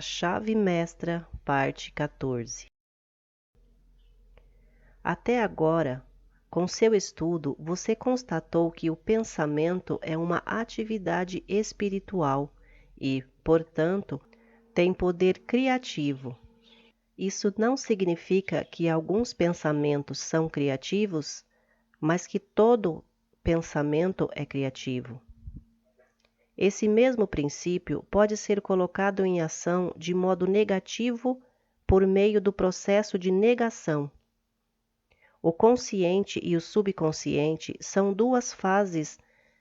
chave mestra, parte 14. Até agora, com seu estudo, você constatou que o pensamento é uma atividade espiritual e, portanto, tem poder criativo. Isso não significa que alguns pensamentos são criativos, mas que todo pensamento é criativo. Esse mesmo princípio pode ser colocado em ação de modo negativo por meio do processo de negação. O consciente e o subconsciente são duas fases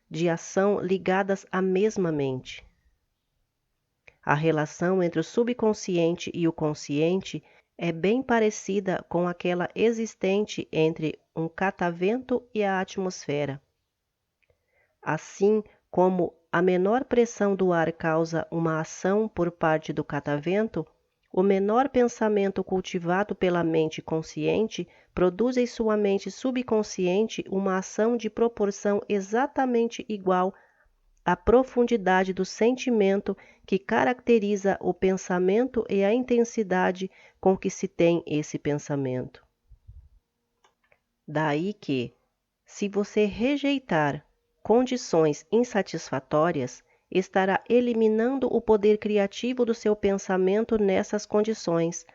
de ação ligadas à mesma mente. A relação entre o subconsciente e o consciente é bem parecida com aquela existente entre um catavento e a atmosfera. Assim como a menor pressão do ar causa uma ação por parte do catavento, o menor pensamento cultivado pela mente consciente produz em sua mente subconsciente uma ação de proporção exatamente igual à profundidade do sentimento que caracteriza o pensamento e a intensidade com que se tem esse pensamento. Daí que, se você rejeitar condições insatisfatórias, estará eliminando o poder criativo do seu pensamento nessas condições.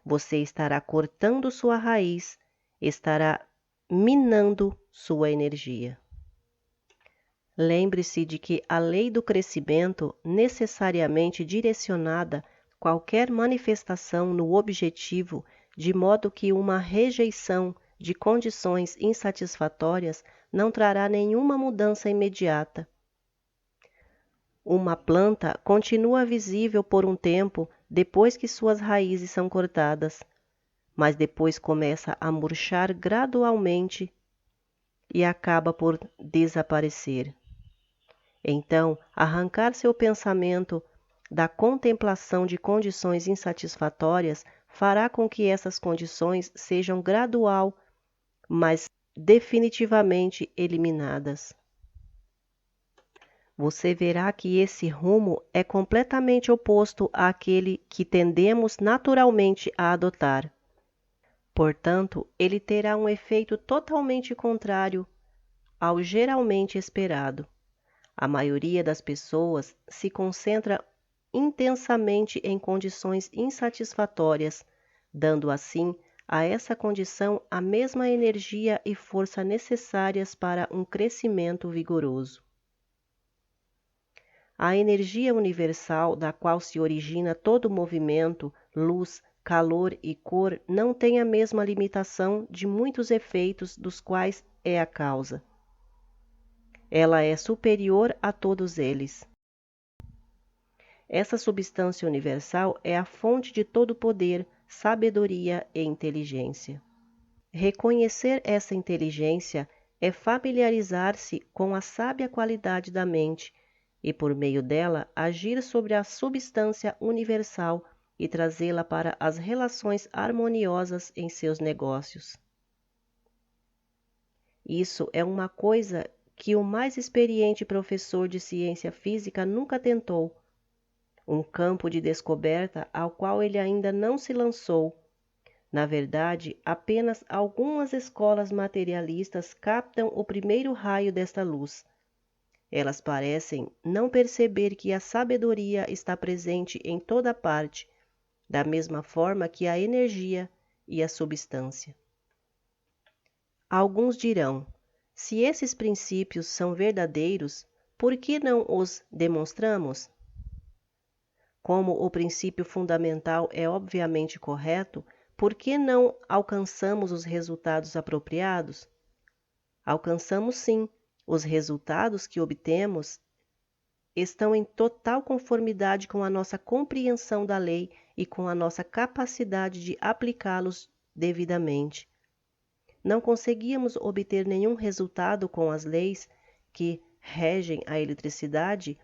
Você estará cortando sua raiz, estará minando sua energia. Lembre-se de que a lei do crescimento necessariamente direcionada qualquer manifestação no objetivo, de modo que uma rejeição de condições insatisfatórias não trará nenhuma mudança imediata. Uma planta continua visível por um tempo depois que suas raízes são cortadas, mas depois começa a murchar gradualmente e acaba por desaparecer. Então, arrancar seu pensamento da contemplação de condições insatisfatórias fará com que essas condições sejam gradual, mas definitivamente eliminadas. Você verá que esse rumo é completamente oposto àquele que tendemos naturalmente a adotar. Portanto, ele terá um efeito totalmente contrário ao geralmente esperado. A maioria das pessoas se concentra intensamente em condições insatisfatórias, dando assim a essa condição a mesma energia e força necessárias para um crescimento vigoroso. A energia universal da qual se origina todo movimento, luz, calor e cor não tem a mesma limitação de muitos efeitos dos quais é a causa. Ela é superior a todos eles. Essa substância universal é a fonte de todo poder, sabedoria e inteligência. Reconhecer essa inteligência é familiarizar-se com a sábia qualidade da mente e, por meio dela, agir sobre a substância universal e trazê-la para as relações harmoniosas em seus negócios. Isso é uma coisa que o mais experiente professor de ciência física nunca tentou, um campo de descoberta ao qual ele ainda não se lançou. Na verdade, apenas algumas escolas materialistas captam o primeiro raio desta luz. Elas parecem não perceber que a sabedoria está presente em toda parte, da mesma forma que a energia e a substância. Alguns dirão: se esses princípios são verdadeiros, por que não os demonstramos? Como o princípio fundamental é obviamente correto, por que não alcançamos os resultados apropriados? Alcançamos sim, os resultados que obtemos estão em total conformidade com a nossa compreensão da lei e com a nossa capacidade de aplicá-los devidamente. Não conseguíamos obter nenhum resultado com as leis que regem a eletricidade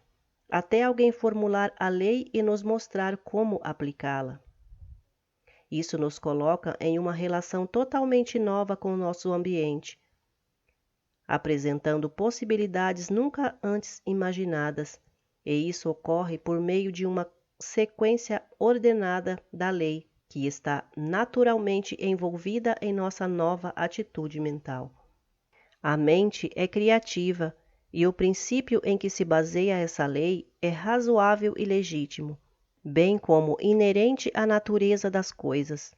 até alguém formular a lei e nos mostrar como aplicá-la. Isso nos coloca em uma relação totalmente nova com o nosso ambiente, apresentando possibilidades nunca antes imaginadas, e isso ocorre por meio de uma sequência ordenada da lei, que está naturalmente envolvida em nossa nova atitude mental. A mente é criativa e o princípio em que se baseia essa lei é razoável e legítimo, bem como inerente à natureza das coisas.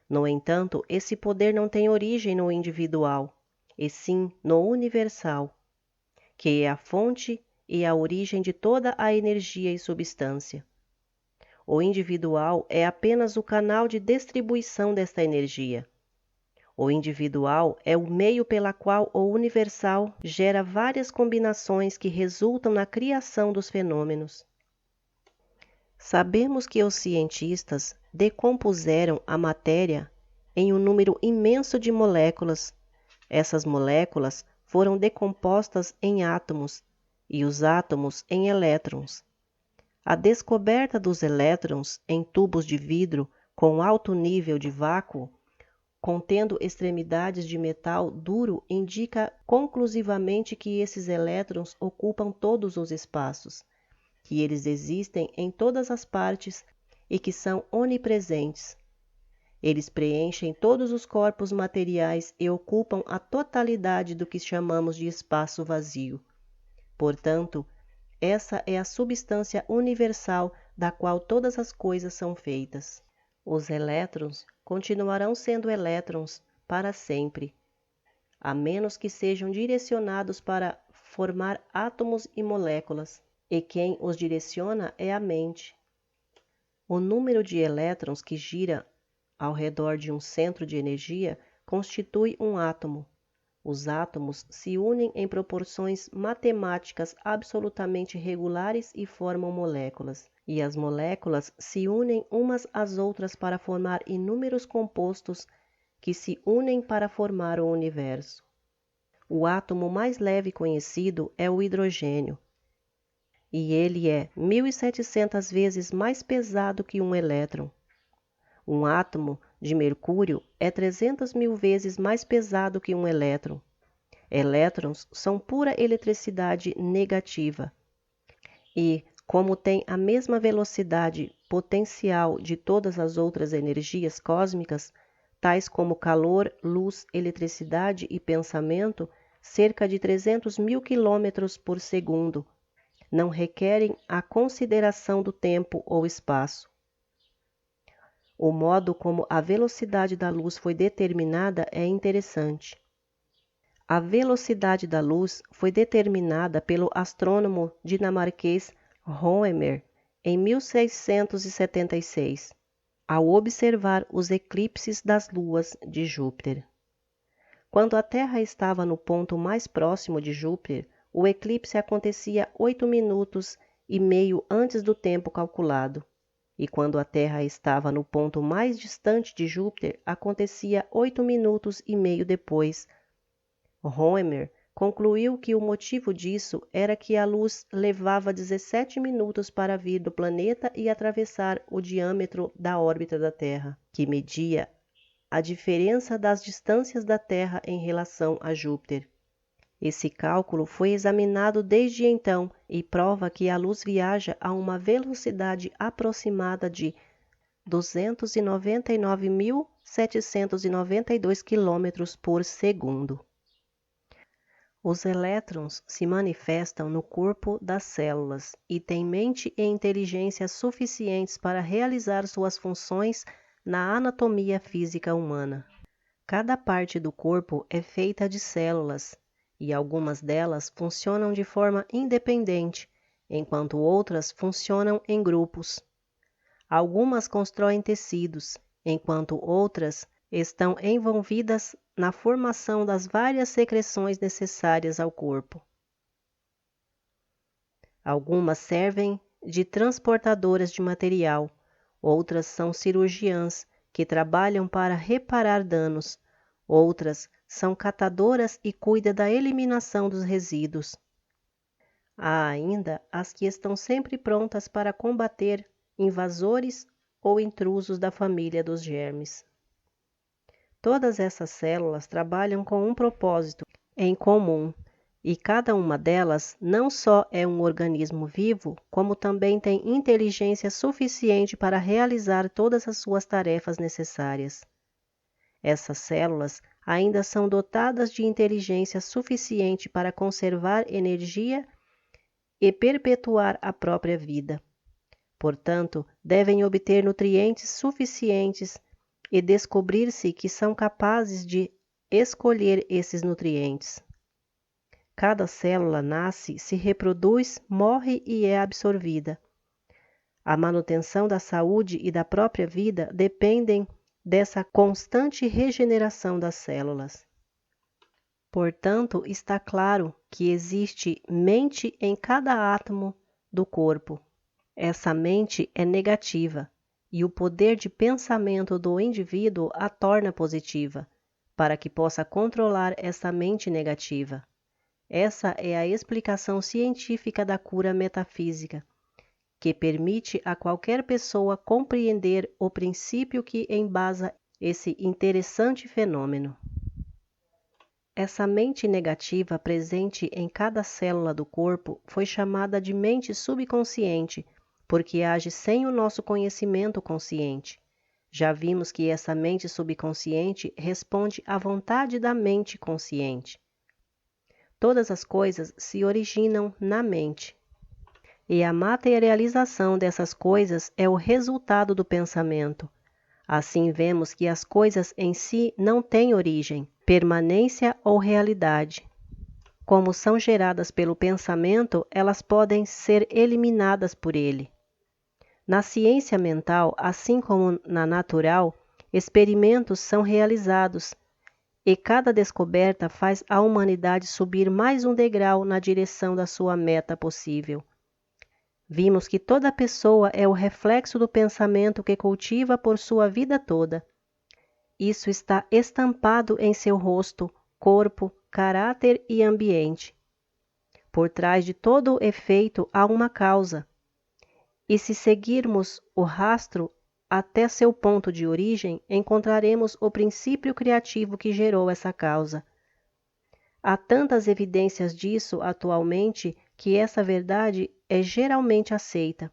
No entanto, esse poder não tem origem no individual, e sim no universal, que é a fonte e a origem de toda a energia e substância. O individual é apenas o canal de distribuição desta energia. O individual é o meio pela qual o universal gera várias combinações que resultam na criação dos fenômenos. Sabemos que os cientistas decompuseram a matéria em um número imenso de moléculas. Essas moléculas foram decompostas em átomos e os átomos em elétrons. A descoberta dos elétrons em tubos de vidro com alto nível de vácuo contendo extremidades de metal duro indica conclusivamente que esses elétrons ocupam todos os espaços, que eles existem em todas as partes e que são onipresentes. Eles preenchem todos os corpos materiais e ocupam a totalidade do que chamamos de espaço vazio. Portanto, essa é a substância universal da qual todas as coisas são feitas. Os elétrons continuarão sendo elétrons para sempre, a menos que sejam direcionados para formar átomos e moléculas, e quem os direciona é a mente. O número de elétrons que gira ao redor de um centro de energia constitui um átomo. Os átomos se unem em proporções matemáticas absolutamente regulares e formam moléculas. E as moléculas se unem umas às outras para formar inúmeros compostos que se unem para formar o universo. O átomo mais leve conhecido é o hidrogênio, e ele é 1.700 vezes mais pesado que um elétron. Um átomo de mercúrio é 300.000 vezes mais pesado que um elétron. Elétrons são pura eletricidade negativa e, como tem a mesma velocidade potencial de todas as outras energias cósmicas, tais como calor, luz, eletricidade e pensamento, cerca de 300.000 km por segundo, não requerem a consideração do tempo ou espaço. O modo como a velocidade da luz foi determinada é interessante. A velocidade da luz foi determinada pelo astrônomo dinamarquês Roemer em 1676, ao observar os eclipses das luas de Júpiter. Quando a Terra estava no ponto mais próximo de Júpiter, o eclipse acontecia 8 minutos e meio antes do tempo calculado, e quando a Terra estava no ponto mais distante de Júpiter, acontecia 8 minutos e meio depois. Roemer concluiu que o motivo disso era que a luz levava 17 minutos para vir do planeta e atravessar o diâmetro da órbita da Terra, que media a diferença das distâncias da Terra em relação a Júpiter. Esse cálculo foi examinado desde então e prova que a luz viaja a uma velocidade aproximada de 299.792 km por segundo. Os elétrons se manifestam no corpo das células e têm mente e inteligência suficientes para realizar suas funções na anatomia física humana. Cada parte do corpo é feita de células, e algumas delas funcionam de forma independente, enquanto outras funcionam em grupos. Algumas constroem tecidos, enquanto outras estão envolvidas na formação das várias secreções necessárias ao corpo. Algumas servem de transportadoras de material, outras são cirurgiãs que trabalham para reparar danos, outras são catadoras e cuidam da eliminação dos resíduos. Há ainda as que estão sempre prontas para combater invasores ou intrusos da família dos germes. Todas essas células trabalham com um propósito em comum E cada uma delas não só é um organismo vivo, como também tem inteligência suficiente para realizar todas as suas tarefas necessárias. Essas células ainda são dotadas de inteligência suficiente para conservar energia e perpetuar a própria vida. Portanto, devem obter nutrientes suficientes e descobrir-se que são capazes de escolher esses nutrientes. Cada célula nasce, se reproduz, morre e é absorvida. A manutenção da saúde e da própria vida dependem dessa constante regeneração das células. Portanto, está claro que existe mente em cada átomo do corpo. Essa mente é negativa e o poder de pensamento do indivíduo a torna positiva, para que possa controlar essa mente negativa. Essa é a explicação científica da cura metafísica, que permite a qualquer pessoa compreender o princípio que embasa esse interessante fenômeno. Essa mente negativa presente em cada célula do corpo foi chamada de mente subconsciente, porque age sem o nosso conhecimento consciente. Já vimos que essa mente subconsciente responde à vontade da mente consciente. Todas as coisas se originam na mente, e a materialização dessas coisas é o resultado do pensamento. Assim vemos que as coisas em si não têm origem, permanência ou realidade. Como são geradas pelo pensamento, elas podem ser eliminadas por ele. Na ciência mental, assim como na natural, experimentos são realizados, e cada descoberta faz a humanidade subir mais um degrau na direção da sua meta possível. Vimos que toda pessoa é o reflexo do pensamento que cultiva por sua vida toda. Isso está estampado em seu rosto, corpo, caráter e ambiente. Por trás de todo efeito há uma causa. E se seguirmos o rastro até seu ponto de origem, encontraremos o princípio criativo que gerou essa causa. Há tantas evidências disso atualmente que essa verdade é geralmente aceita.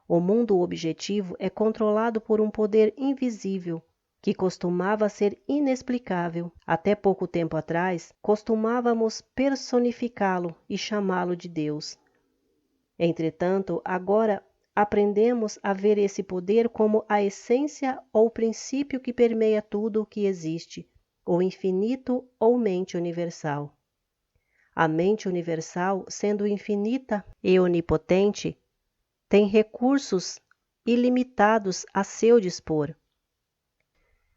O mundo objetivo é controlado por um poder invisível, que costumava ser inexplicável. Até pouco tempo atrás, costumávamos personificá-lo e chamá-lo de Deus. Entretanto, agora aprendemos a ver esse poder como a essência ou princípio que permeia tudo o que existe, o infinito ou mente universal. A mente universal, sendo infinita e onipotente, tem recursos ilimitados a seu dispor.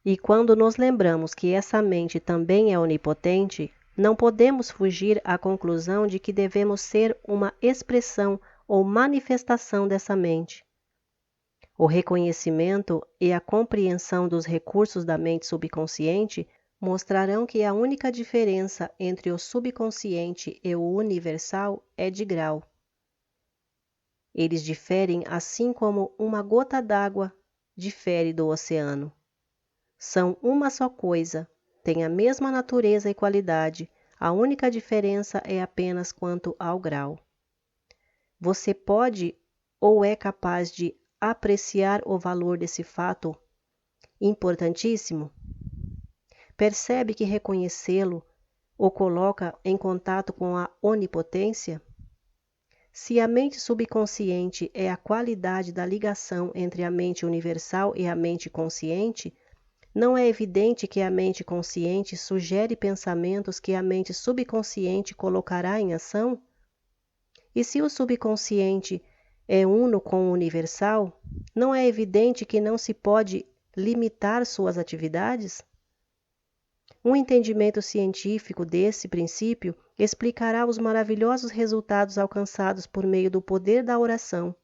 E quando nos lembramos que essa mente também é onipotente, não podemos fugir à conclusão de que devemos ser uma expressão ou manifestação dessa mente. O reconhecimento e a compreensão dos recursos da mente subconsciente mostrarão que a única diferença entre o subconsciente e o universal é de grau. Eles diferem assim como uma gota d'água difere do oceano. São uma só coisa, têm a mesma natureza e qualidade, a única diferença é apenas quanto ao grau. Você pode ou é capaz de apreciar o valor desse fato importantíssimo? Percebe que reconhecê-lo o coloca em contato com a onipotência? Se a mente subconsciente é a qualidade da ligação entre a mente universal e a mente consciente, não é evidente que a mente consciente sugere pensamentos que a mente subconsciente colocará em ação? E se o subconsciente é uno com o universal, não é evidente que não se pode limitar suas atividades? Um entendimento científico desse princípio explicará os maravilhosos resultados alcançados por meio do poder da oração.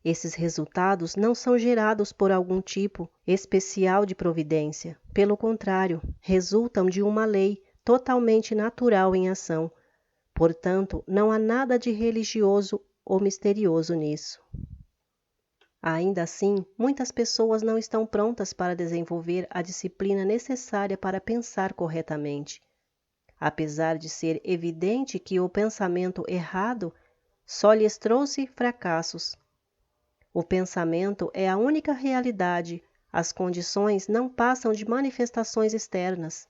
Esses resultados não são gerados por algum tipo especial de providência. Pelo contrário, resultam de uma lei totalmente natural em ação. Portanto, não há nada de religioso ou misterioso nisso. Ainda assim, muitas pessoas não estão prontas para desenvolver a disciplina necessária para pensar corretamente. apesar de ser evidente que o pensamento errado só lhes trouxe fracassos. O pensamento é a única realidade, as condições não passam de manifestações externas.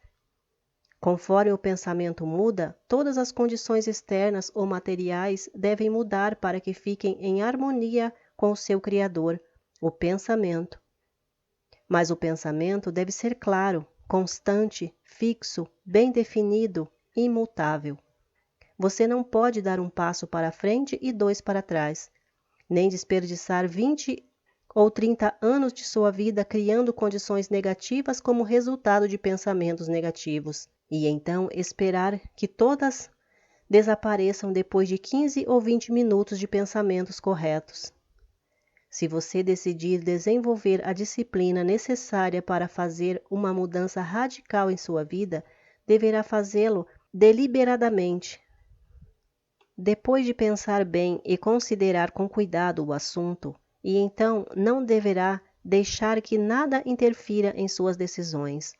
Conforme o pensamento muda, todas as condições externas ou materiais devem mudar para que fiquem em harmonia com o seu Criador, o pensamento. Mas o pensamento deve ser claro, constante, fixo, bem definido, imutável. Você não pode dar um passo para frente e 2 para trás, nem desperdiçar 20 ou 30 anos de sua vida criando condições negativas como resultado de pensamentos negativos, e então esperar que todas desapareçam depois de 15 ou 20 minutos de pensamentos corretos. Se você decidir desenvolver a disciplina necessária para fazer uma mudança radical em sua vida, deverá fazê-lo deliberadamente. Depois de pensar bem e considerar com cuidado o assunto, e então não deverá deixar que nada interfira em suas decisões.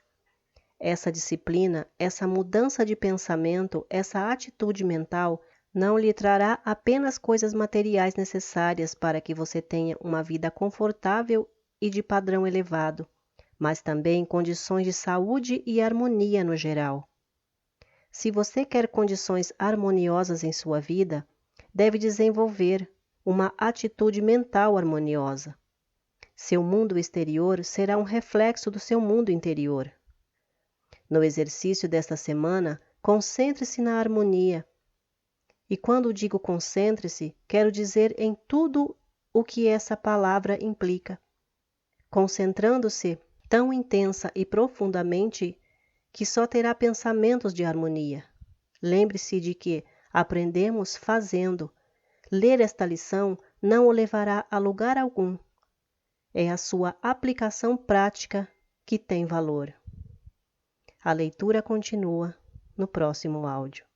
Essa disciplina, essa mudança de pensamento, essa atitude mental não lhe trará apenas coisas materiais necessárias para que você tenha uma vida confortável e de padrão elevado, mas também condições de saúde e harmonia no geral. Se você quer condições harmoniosas em sua vida, deve desenvolver uma atitude mental harmoniosa. Seu mundo exterior será um reflexo do seu mundo interior. No exercício desta semana, concentre-se na harmonia. E quando digo concentre-se, quero dizer em tudo o que essa palavra implica. Concentrando-se tão intensa e profundamente que só terá pensamentos de harmonia. Lembre-se de que aprendemos fazendo. Ler esta lição não o levará a lugar algum. É a sua aplicação prática que tem valor. A leitura continua no próximo áudio.